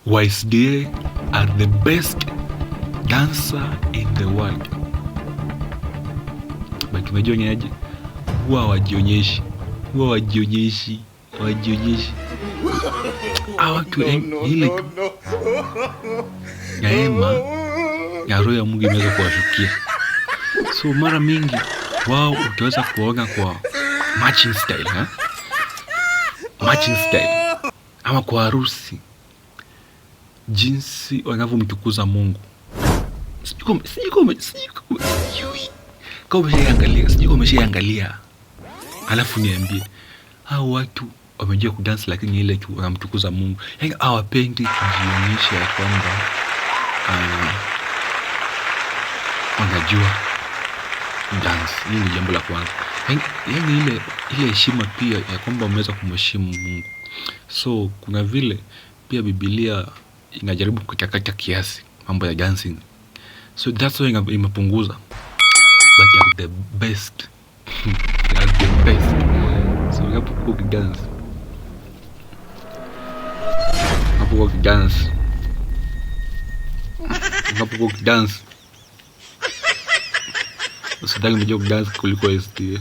YSDA are the best dancer in the world, but unajua ni aje? Huwa wajionyeshi watu ile neema ya roho ya Mungu imeweza kuwashukia. So mara mingi wao utaweza kuona kwa matching style, ama kwa harusi, jinsi wanavyomtukuza Mungu. Sijui kama umeshaangalia, alafu niambie, hao watu wamejua kudance, lakini ile tu wanamtukuza Mungu. Yaani hawapendi kujionyesha ya kwamba wanajua dance. Hili ni jambo la kwanza. Yaani ile heshima pia ya kwamba wameweza kumheshimu Mungu. So kuna vile pia Biblia inajaribu kutakata kiasi mambo ya dancing. So that's why imepunguza. But they are the best. They are the best. So unapokuwa ukidance, usidhani unajua kudance kuliko SDA.